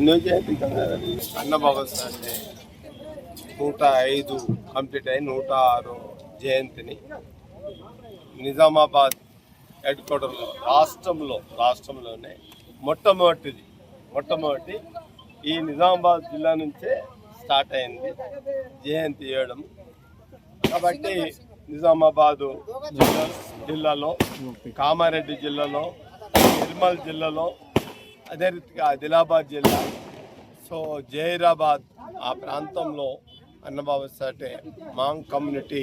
జయంతి అన్నబాబు అంటే 105 కంప్లీట్ అయి 106 జయంతిని నిజామాబాద్ హెడ్ క్వార్టర్లో రాష్ట్రంలోనే మొట్టమొదటి ఈ నిజామాబాద్ జిల్లా నుంచే స్టార్ట్ అయింది జయంతి చేయడం. కాబట్టి నిజామాబాదు జిల్లాలో, కామారెడ్డి జిల్లాలో, నిర్మల్ జిల్లాలో, అదే రీతిగా ఆదిలాబాద్ జిల్లా, సో జైరాబాద్ ఆ ప్రాంతంలో అన్నబాబు సాటే మాంగ్ కమ్యూనిటీ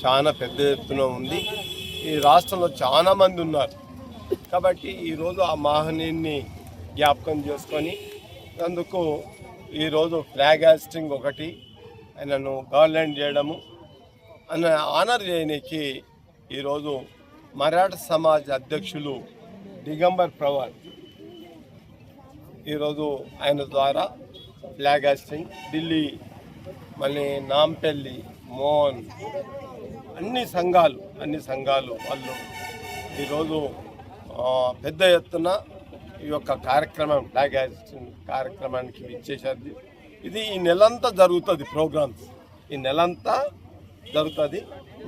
చాలా పెద్ద ఎత్తున ఉంది. ఈ రాష్ట్రంలో చాలా మంది ఉన్నారు. కాబట్టి ఈరోజు ఆ మహనీయుని జ్ఞాపకం చేసుకొని అందుకు ఈరోజు ఫ్లాగ్ హాస్టింగ్ ఒకటి ఆయనను గవర్నమెంట్ చేయడము అన్న ఆనర్ చేయడానికి ఈరోజు మరాఠా సమాజ్ అధ్యక్షులు దిగంబర్ ప్రవాల్ ఈరోజు ఆయన ద్వారా ఫ్లాగ్ హాస్టింగ్ ఢిల్లీ, మళ్ళీ నాంపల్లి, మోహన్ అన్ని సంఘాలు వాళ్ళు ఈరోజు పెద్ద ఎత్తున ఈ యొక్క కార్యక్రమం ఫ్లాగ్ హాస్టింగ్ కార్యక్రమానికి ఇచ్చేసారు. ఇది ఈ నెలంతా జరుగుతుంది. ప్రోగ్రామ్స్ ఈ నెలంతా జరుగుతుంది.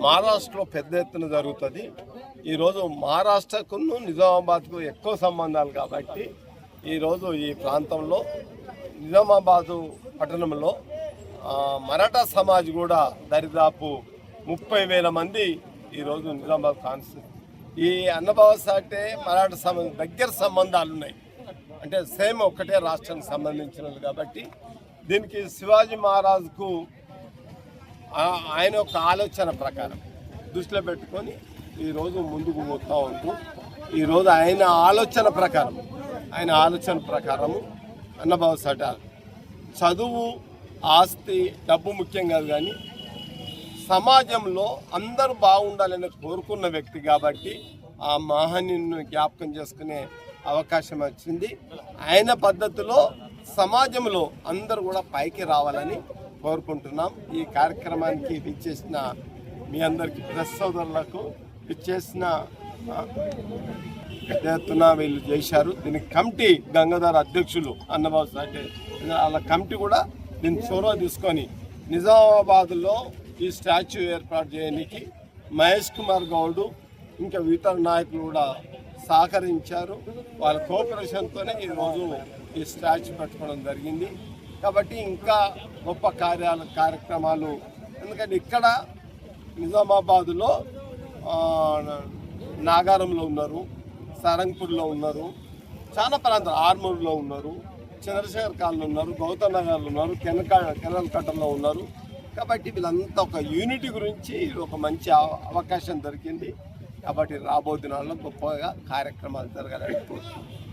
మహారాష్ట్రలో పెద్ద ఎత్తున జరుగుతుంది. ఈరోజు మహారాష్ట్రకు నిజామాబాద్కు ఎక్కువ సంబంధాలు కాబట్టి ఈరోజు ఈ ప్రాంతంలో నిజామాబాదు పట్టణంలో మరాఠా సమాజ్ కూడా దరిదాపు 30,000 మంది ఈరోజు నిజామాబాద్ కాన్స్టిట్యూన్సీ. ఈ అన్నబాబు సాటే మరాఠా సమాజ్ దగ్గర సంబంధాలు ఉన్నాయి, అంటే సేమ్ ఒకటే రాష్ట్రానికి సంబంధించినది. కాబట్టి దీనికి శివాజీ మహారాజుకు ఆయన యొక్క ఆలోచన ప్రకారం దృష్టిలో పెట్టుకొని ఈరోజు ముందుకు పోతూ ఉంటూ ఈరోజు ఆయన ఆలోచన ప్రకారము అన్నబాబు సాటే చదువు, ఆస్తి, డబ్బు ముఖ్యం కాదు, కానీ సమాజంలో అందరూ బాగుండాలని కోరుకున్న వ్యక్తి కాబట్టి ఆ మహనీయుని జ్ఞాపకం చేసుకునే అవకాశం వచ్చింది. ఆయన పద్ధతిలో సమాజంలో అందరూ కూడా పైకి రావాలని కోరుకుంటున్నాం. ఈ కార్యక్రమానికి విచ్చేసిన మీ అందరికీ ప్రెస్ సోదరులకు విచ్చేసిన పెద్ద ఎత్తున వీళ్ళు చేశారు. దీనికి కమిటీ గంగాధర్ అధ్యక్షులు అన్నబాబు సాటే వాళ్ళ కమిటీ కూడా దీన్ని చొరవ తీసుకొని నిజామాబాద్లో ఈ స్టాచ్యూ ఏర్పాటు చేయడానికి మహేష్ కుమార్ గౌడ్ ఇంకా ఇతర నాయకులు కూడా సహకరించారు. వాళ్ళ కోఆపరేషన్తోనే ఈరోజు ఈ స్టాచ్యూ పెట్టుకోవడం జరిగింది. కాబట్టి ఇంకా గొప్ప కార్యక్రమాలు, ఎందుకంటే ఇక్కడ నిజామాబాదులో నాగారంలో ఉన్నారు, సారంగపూర్లో ఉన్నారు, చాలా ప్రాంతాలు ఆర్మూర్లో ఉన్నారు, చంద్రశేఖర్ కాలనీలో ఉన్నారు, గౌతమ్ నగర్లో ఉన్నారు, కెనల్ కట్టంలో ఉన్నారు. కాబట్టి వీళ్ళంతా ఒక యూనిటీ గురించి ఒక మంచి అవకాశం దొరికింది. కాబట్టి రాబోయే దినాల్లో గొప్పగా కార్యక్రమాలు జరగాలని కోరుతున్నాను.